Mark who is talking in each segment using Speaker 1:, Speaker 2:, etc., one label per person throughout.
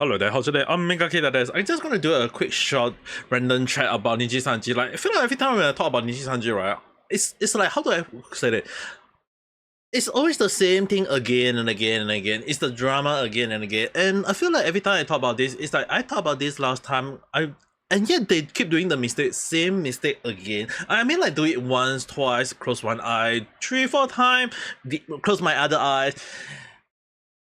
Speaker 1: Hello there, how's today? I'm Ame Gakita. I'm just gonna do a quick short random chat about Nijisanji. Like I feel like every time when I talk about Nijisanji, right, it's like, how do I say it? It's always the same thing again and again and again. It's the drama again and again. And I feel like every time I talk about this, it's like I talked about this last time. And yet they keep doing the same mistake again. I mean, like, do it once, twice, close one eye, 3, 4 times, close my other eye.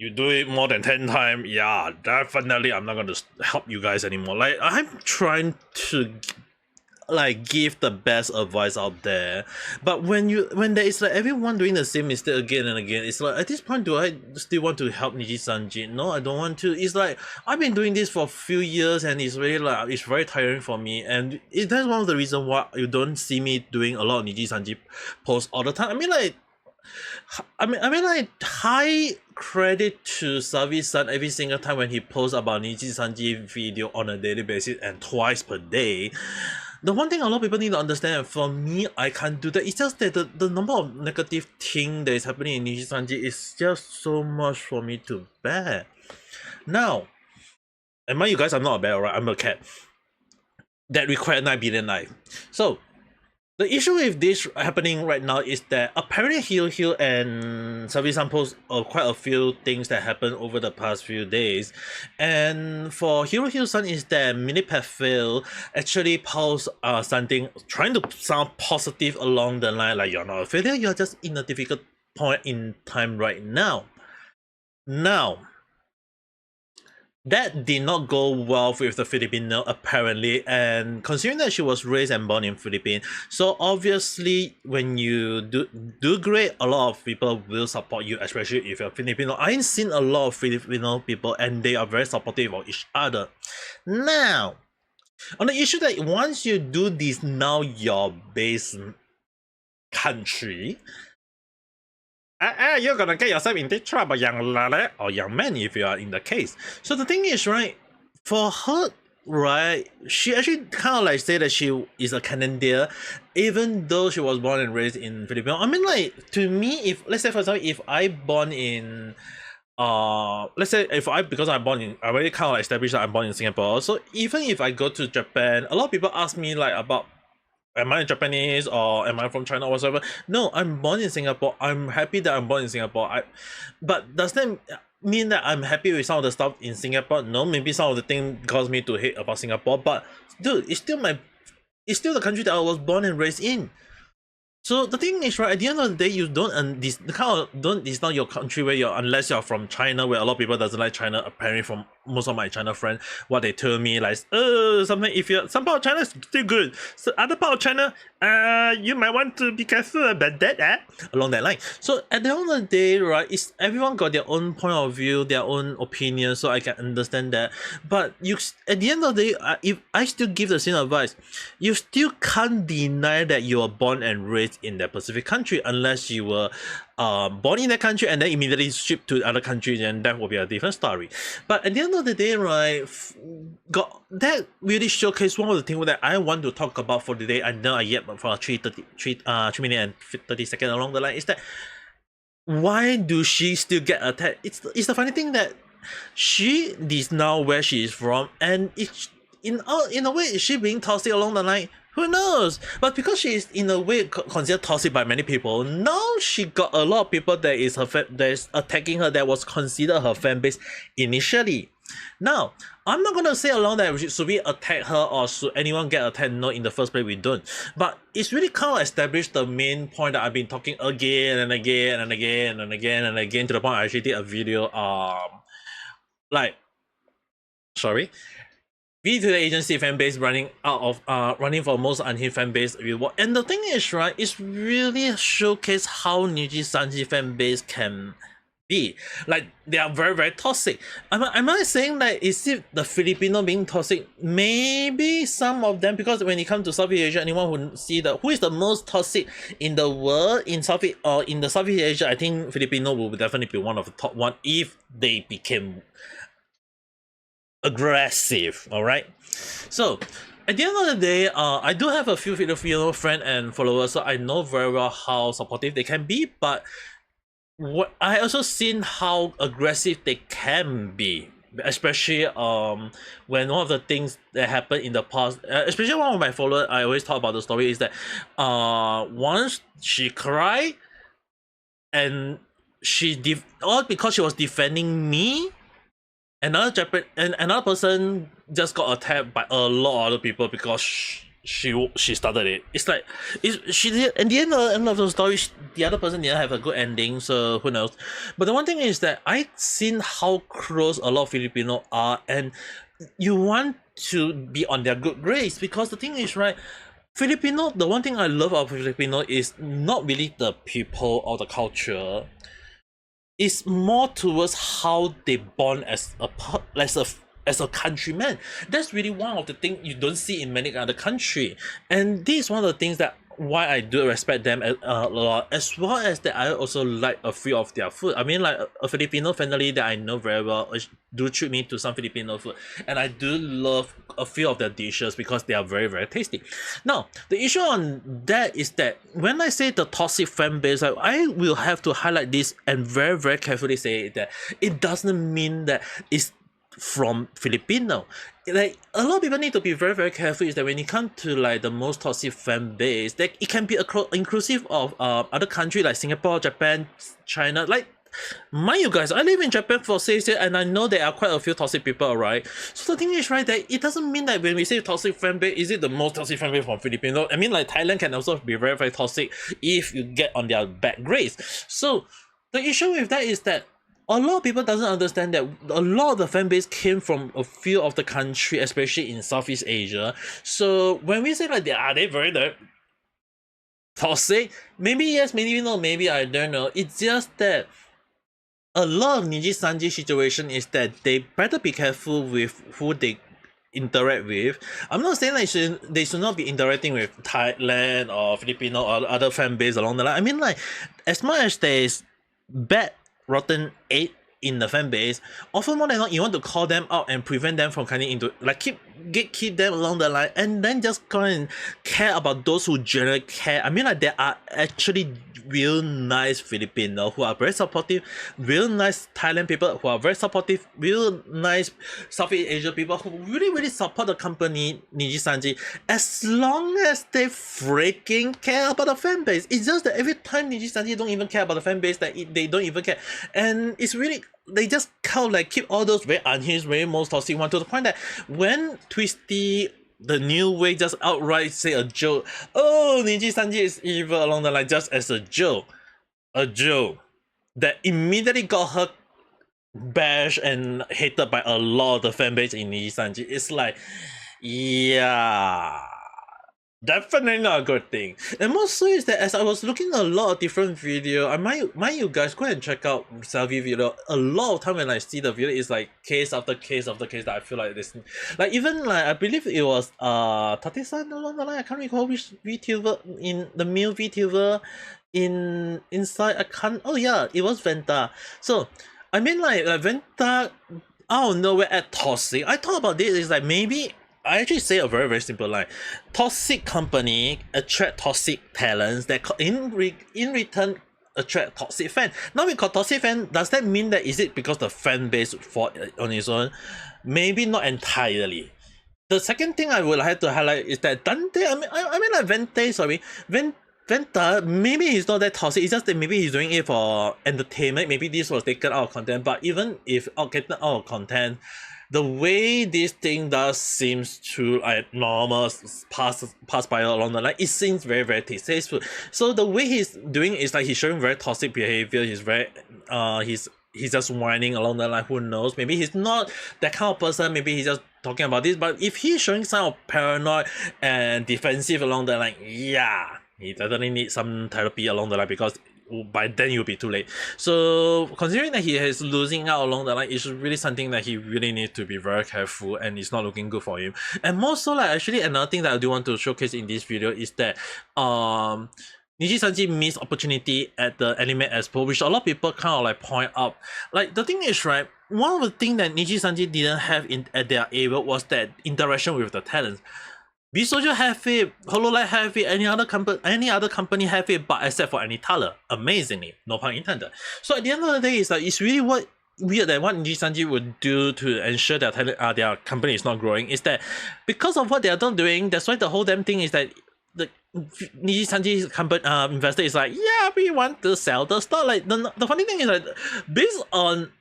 Speaker 1: You do it more than 10 times, yeah, definitely I'm not gonna help you guys anymore. Like, I'm trying to like give the best advice out there, but when there is like everyone doing the same mistake again and again, it's like, at this point, do I still want to help Nijisanji? No, I don't want to. It's like, I've been doing this for a few years and it's really like, it's very tiring for me, and that's one of the reasons why you don't see me doing a lot of Nijisanji posts all the time. I mean, like, high credit to Salvi-san every single time when he posts about Nijisanji video on a daily basis and twice per day. The one thing a lot of people need to understand, and for me, I can't do that. It's just that the number of negative thing that is happening in Nijisanji is just so much for me to bear. Now, and mind you guys, I'm not a bear, right? I'm a cat that required 9 billion life. So, the issue with this happening right now is that apparently Hiro and Salvi-san post quite a few things that happened over the past few days. And for Hiro-san is that Minipet actually post something trying to sound positive along the line, like, you're not a failure, you're just in a difficult point in time right now. Now, that did not go well with the Filipino apparently, and considering that she was raised and born in Philippines, so obviously when you do great, a lot of people will support you, especially if you're Filipino. I've seen a lot of Filipino people and they are very supportive of each other. Now, on the issue that once you do this, now your base country, you're gonna get yourself into trouble, young lady or young man, if you are in the case. So the thing is, right, for her, right, she actually kind of like say that she is a Canadian, even though she was born and raised in Philippines. I mean, like, to me, if, let's say for example, if I born in let's say if because I'm born in, I already kind of established that I'm born in Singapore. So even if I go to Japan, a lot of people ask me like about, am I Japanese or am I from China or whatever? No, I'm born in Singapore. I'm happy that I'm born in Singapore. But does that mean that I'm happy with some of the stuff in Singapore? No, maybe some of the things cause me to hate about Singapore. But dude, it's still the country that I was born and raised in. So the thing is, right, at the end of the day, you don't, it's not your country where you're, unless you're from China, where a lot of people doesn't like China, apparently from most of my China friends, what they tell me, like, something, if you're, some part of China is still good, so other part of China, you might want to be careful about that, along that line. So at the end of the day, right, it's, everyone got their own point of view, their own opinion, so I can understand that. But you, at the end of the day, if I still give the same advice, you still can't deny that you were born and raised in that Pacific country, unless you were born in that country and then immediately shipped to other countries, and that will be a different story. But at the end of the day, right, got that really showcase one of the things that I want to talk about for today. I know I yet for 3 minutes and 30 seconds along the line, is that why do she still get attacked? It's the funny thing that she is now where she is from, and it's in a way, is she being toxic along the line? Who knows? But because she is in a way considered toxic by many people, now she got a lot of people that is attacking her, that was considered her fan base initially. Now, I'm not gonna say along that should we attack her or should anyone get attacked? No, in the first place we don't. But it's really kind of established the main point that I've been talking again and again and again and again and again, to the point I actually did a video to the agency fan base running out of running for most unhinged fan base reward. And the thing is, right, it's really showcase how Nijisanji fan base can be. Like, they are very, very toxic. Am I saying that is it the Filipino being toxic? Maybe some of them, because when it comes to Southeast Asia, anyone who see who is the most toxic in the world in Southeast Asia, I think Filipino will definitely be one of the top one if they became aggressive. All right, so at the end of the day, I do have a few Filipino friends and followers, so I know very well how supportive they can be, but what I also seen how aggressive they can be especially when one of the things that happened in the past, especially one of my followers, I always talk about the story is that once she cried and all because she was defending me. Another person just got attacked by a lot of other people because she started it. It's like she did at the end of the story. The other person didn't have a good ending, so who knows? But the one thing is that I've seen how close a lot of Filipino are, and you want to be on their good grace because the thing is right. Filipino, the one thing I love about Filipino is not really the people or the culture. It's more towards how they bond as a countryman. That's really one of the things you don't see in many other country, and this is one of the things that why I do respect them a lot, as well as that I also like a few of their food. I mean, like a Filipino family that I know very well do treat me to some Filipino food, and I do love a few of their dishes because they are very very tasty. Now, the issue on that is that when I say the toxic fan base, I will have to highlight this and very very carefully say that it doesn't mean that it's from Filipino. Like a lot of people need to be very very careful is that when it comes to like the most toxic fan base, that it can be inclusive of other countries like Singapore, Japan, China. Like mind you guys, I live in Japan for 6 years and I know there are quite a few toxic people, right? So the thing is right that it doesn't mean that when we say toxic fan base, is it the most toxic fan base from Filipino? I mean like Thailand can also be very very toxic if you get on their bad grades. So the issue with that is that a lot of people doesn't understand that a lot of the fan base came from a few of the country, especially in Southeast Asia. So when we say like they very toxic, maybe yes, maybe no, maybe I don't know. It's just that a lot of Nijisanji situation is that they better be careful with who they interact with. I'm not saying like they should not be interacting with Thailand or Filipino or other fan base along the line. I mean like as much as there's bad rotten egg in the fan base, often more than not you want to call them out and prevent them from coming into like keep them along the line, and then just go and care about those who generally care. I mean like there are actually real nice Filipino who are very supportive, real nice Thailand people who are very supportive, real nice Southeast Asia people who really support the company Nijisanji, as long as they freaking care about the fan base. It's just that every time Nijisanji don't even care about the fan base, that they don't even care, and it's really they just kind of like keep all those very unhinged, very most toxic one, to the point that when Twisty the new way just outright say a joke, oh Nijisanji is evil along the line, just as a joke that immediately got her bashed and hated by a lot of the fan base in Nijisanji. It's like, yeah, definitely not a good thing. And more so is that as I was looking at a lot of different video, I might you guys go and check out Salvi video. A lot of time when I see the video, it's like case after case after case that I feel like this, like even like I believe it was Tate-san along the line. I can't recall which VTuber in the male VTuber inside. I can't. Oh yeah, it was Venta. So I mean like Venta out of nowhere at toxic. I thought about this is like maybe I actually say a very very simple line. Toxic company attract toxic talents that in return attract toxic fan. Now we call toxic fan, does that mean that is it because the fan base for on its own? Maybe not entirely. The second thing I would like to highlight is that Dante, I mean like Venta, maybe he's not that toxic, it's just that maybe he's doing it for entertainment, maybe this was taken out of content, but even if taken out of content, the way this thing does seems to like normal pass by along the line, it seems very very tasteful. So the way he's doing is like he's showing very toxic behavior, he's very he's just whining along the line, who knows, maybe he's not that kind of person, maybe he's just talking about this, but if he's showing sign of paranoid and defensive along the line, yeah, he definitely needs some therapy along the line, because by then you'll be too late. So considering that he is losing out along the line, it's really something that he really needs to be very careful, and it's not looking good for him. And more so like actually another thing that I do want to showcase in this video is that Nijisanji missed opportunity at the Anime Expo, which a lot of people kind of like point out. Like the thing is right, one of the things that Nijisanji didn't have at their area was that interaction with the talents. Bsojo have it, Hololive have it, any other company have it, but except for Anitala, amazingly, no pun intended. So at the end of the day, it's like it's really what weird that what Nijisanji would do to ensure that their company is not growing is that because of what they are not doing, that's why the whole damn thing is that the Nijisanji company investor is like, yeah, we want to sell the stock. Like the funny thing is that based on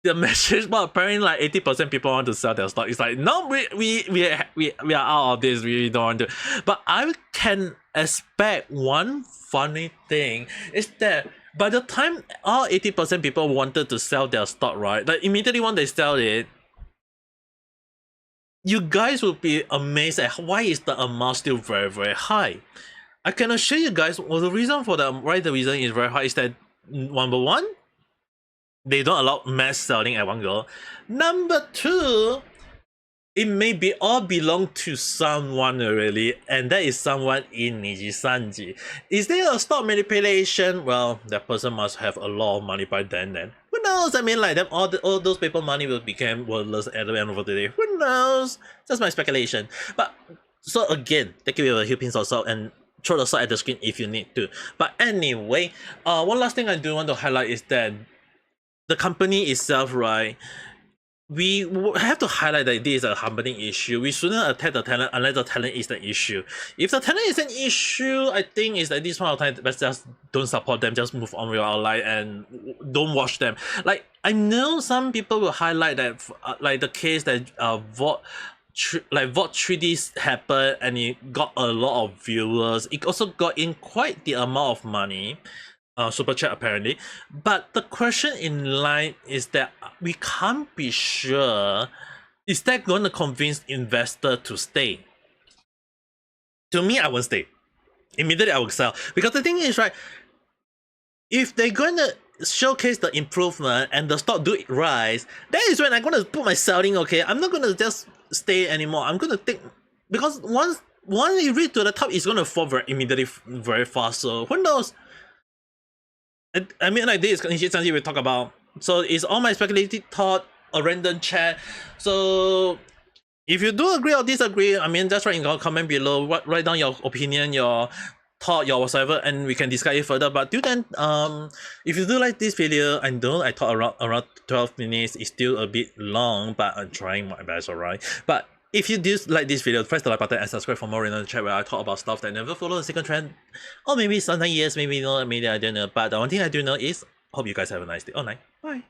Speaker 1: the message, but apparently like 80% people want to sell their stock. It's like, no, we are out of this. We don't want to. But I can expect one funny thing is that by the time all 80% people wanted to sell their stock, right? Like immediately when they sell it, you guys will be amazed at why is the amount still very, very high. I can assure you guys, well, the reason for the reason is very high is that number one, they don't allow mass selling at one go. Number two, it may be all belong to someone already, and that is someone in Nijisanji. Is there a stock manipulation? Well, that person must have a lot of money by then. Who knows? I mean, like them, all those people money will become worthless at the end of the day. Who knows? That's my speculation. But so again, take it with a few pins of salt and throw the salt at the screen if you need to. But anyway, one last thing I do want to highlight is that the company itself, right? We have to highlight that this is a company issue. We shouldn't attack the talent unless the talent is the issue. If the talent is an issue, I think it's at this point of time, let's just don't support them, just move on with our life and don't watch them. Like, I know some people will highlight that, like the case that VOD 3D happened and it got a lot of viewers. It also got in quite the amount of money. Super chat apparently, but the question in line is that we can't be sure, is that going to convince investor to stay? To me, I won't stay. Immediately I will sell, because the thing is, right, if they're going to showcase the improvement and the stock do it rise, that is when I'm going to put my selling. Okay, I'm not going to just stay anymore. I'm going to take, because once you reach to the top, it's going to fall immediately very fast. So who knows? I mean, like this, Nijisanji we talk about. So it's all my speculative thought, a random chat. So if you do agree or disagree, I mean, just write in the comment below. Write down your opinion, your thought, your whatsoever, and we can discuss it further. But till then, if you do like this video, I know I thought around 12 minutes is still a bit long, but I'm trying my best, alright. But if you do like this video, press the like button and subscribe for more random chat where I talk about stuff that never follow the second trend. Or maybe sometimes yes, maybe no, maybe I don't know. But the one thing I do know is, hope you guys have a nice day. Oh, night. Bye.